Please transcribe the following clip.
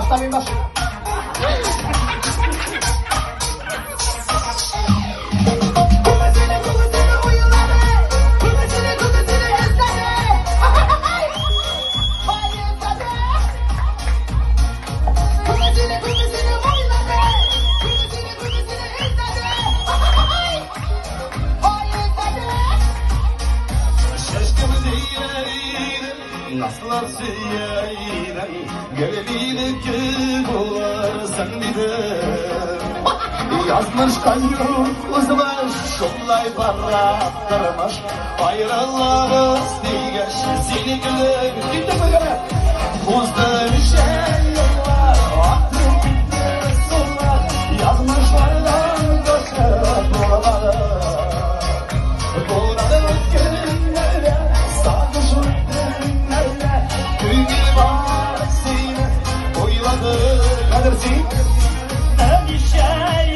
Başlamayın baş. Nasıl seyirem Geleliğini kıvlar sen bilir Yazmış kayyum uzmaş Şollay barraktırmış Ayrılığımız digeş Seni gülüm Gitti mi göre Uzda bir şey var Aklım gitti sorular Yazmışlardan göçer Buraları Buraları günlere Sarmışım Kadersin, her bir şey